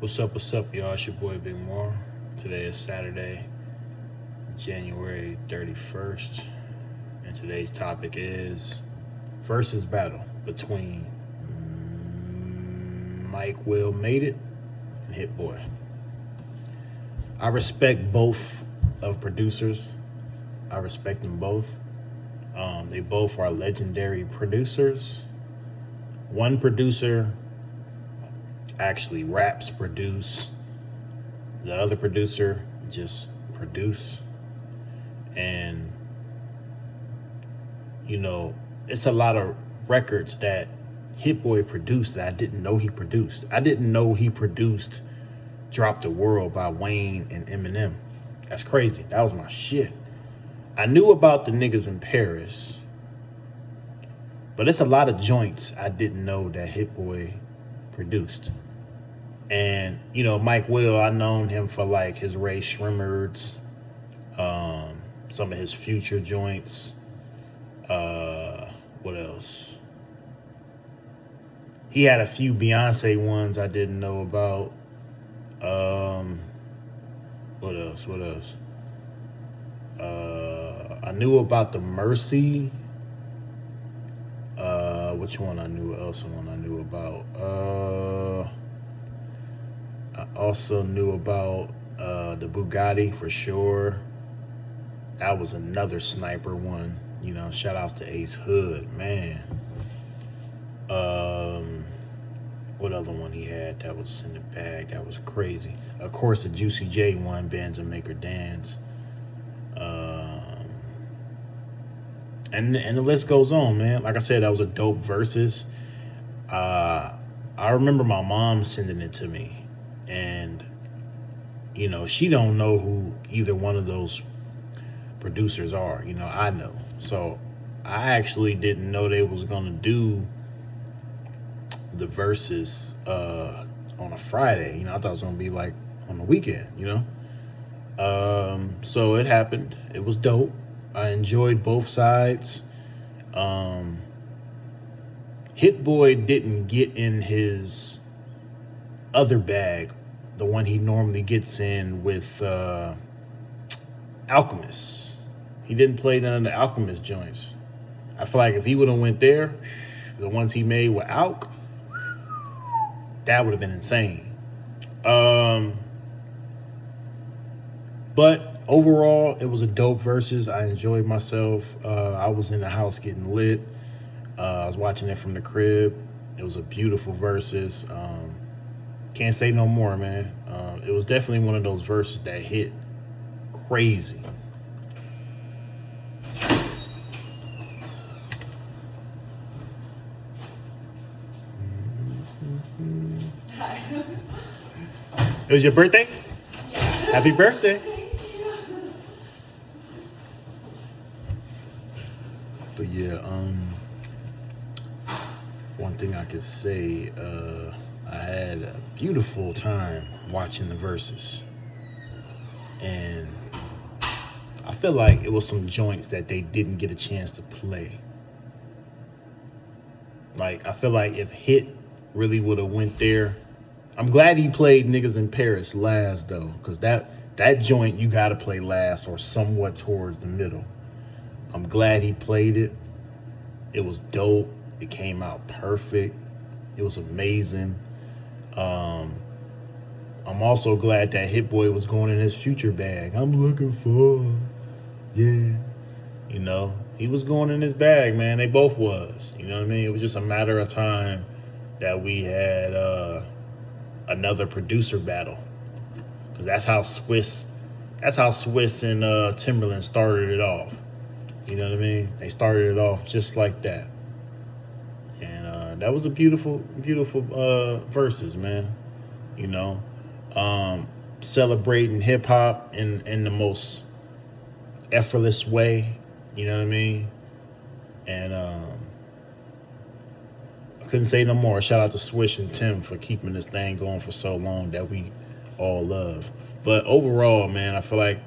What's up, y'all? It's your boy Big Moore. Today is Saturday, January 31st, and today's topic is versus battle between Mike Will Made It and Hit Boy. I respect both of producers. I respect them both. They both are legendary producers. One producer actually raps, produce. The other producer just produce. And it's a lot of records that Hit Boy produced that I didn't know he produced. I didn't know he produced Drop the World by Wayne and Eminem. That's crazy. That was my shit. I knew about the niggas in Paris, but it's a lot of joints I didn't know that Hit Boy produced. And, Mike Will, I known him for like his Ray Shrimmerds, some of his Future joints. What else? He had a few Beyonce ones I didn't know about. What else? I knew about the Mercy. Which one I knew about? I also knew about the Bugatti for sure. That was another sniper one. Shout outs to Ace Hood, man. What other one he had that was in the bag that was crazy? Of course, the Juicy J one, Bands and Make Her Dance. And the list goes on, man. Like I said, that was a dope versus. I remember my mom sending it to me, and she don't know who either one of those producers are. I know, so I actually didn't know they was gonna do the verses on a Friday. I thought it was gonna be like on the weekend. So it happened. It was dope. I enjoyed both sides. Hit Boy didn't get in his other bag, the one he normally gets in with Alchemist. He didn't play none of the Alchemist joints. I feel like if he would have went there, the ones he made with Alk, that would have been insane. But overall, it was a dope versus. I enjoyed myself. I was in the house getting lit. I was watching it from the crib. It was a beautiful versus. Can't say no more, man. It was definitely one of those verses that hit crazy. It was your birthday? Yeah. Happy birthday. But yeah, one thing I could say, I had a beautiful time watching the verses. And I feel like it was some joints that they didn't get a chance to play. Like, I feel like if Hit really would have went there, I'm glad he played Niggas in Paris last though, because that joint you gotta play last or somewhat towards the middle. I'm glad he played it. It was dope. It came out perfect. It was amazing. I'm also glad that Hit Boy was going in his Future bag. I'm looking for, yeah. He was going in his bag, man. They both was. You know what I mean? It was just a matter of time that we had another producer battle. Because that's how Swiss and Timberland started it off. You know what I mean? They started it off just like that. And that was a beautiful, beautiful verses, man. Celebrating hip hop in the most effortless way. You know what I mean? And I couldn't say no more. Shout out to Swish and Tim for keeping this thing going for so long that we all love. But overall, man, I feel like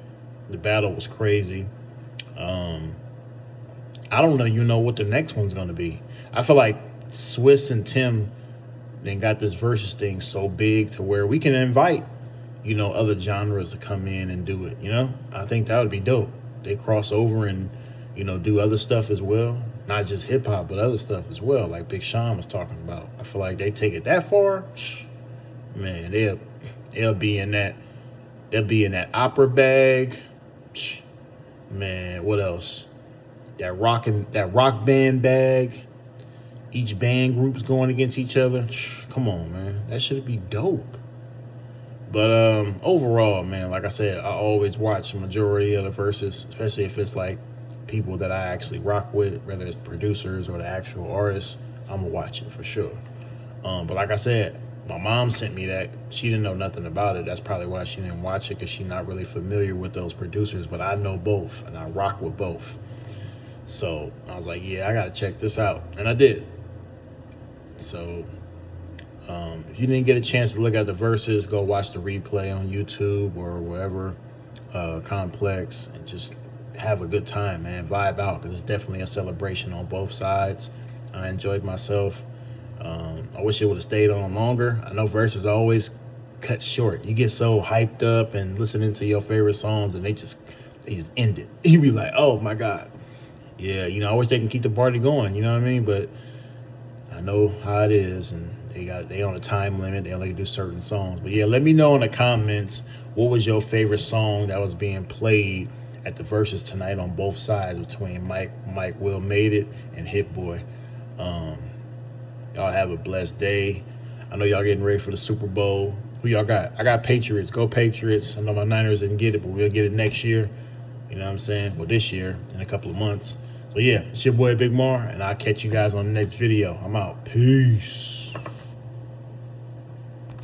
the battle was crazy. I don't even know what the next one's gonna be. I feel like Swiss and Tim then got this versus thing so big to where we can invite, you know, other genres to come in and do it. You know, I think that would be dope. They cross over and, you know, do other stuff as well, not just hip hop, but other stuff as well, like Big Sean was talking about. I feel like they take it that far, man. They'll be in that. They'll be in that opera bag. Man, what else? That rock band bag. Each band group's going against each other. Come on, man. That should be dope. But overall, man, like I said, I always watch the majority of the verses, especially if it's like people that I actually rock with, whether it's producers or the actual artists. I'm gonna watch it for sure. But like I said, my mom sent me that. She didn't know nothing about it. That's probably why she didn't watch it, because she's not really familiar with those producers. But I know both, and I rock with both. So I was like, yeah, I gotta check this out, and I did. So if you didn't get a chance to look at the verses, go watch the replay on YouTube or wherever, Complex, and just have a good time, man. Vibe out, because it's definitely a celebration on both sides. I enjoyed myself. I wish it would have stayed on longer. I know verses always cut short. You get so hyped up and listening to your favorite songs, and they just end it. You be like, oh my God. Yeah, you know, I wish they can keep the party going, you know what I mean? But I know how it is, and they on a time limit. They only do certain songs. But yeah, let me know in the comments, what was your favorite song that was being played at the verses tonight on both sides between Mike Will Made It and Hit Boy. Y'all have a blessed day. I know y'all getting ready for the Super Bowl. Who y'all got? I got Patriots. Go Patriots. I know my Niners didn't get it, but we'll get it next year. You know what I'm saying? Well, this year, in a couple of months. So yeah, it's your boy Big Mar, and I'll catch you guys on the next video. I'm out. Peace.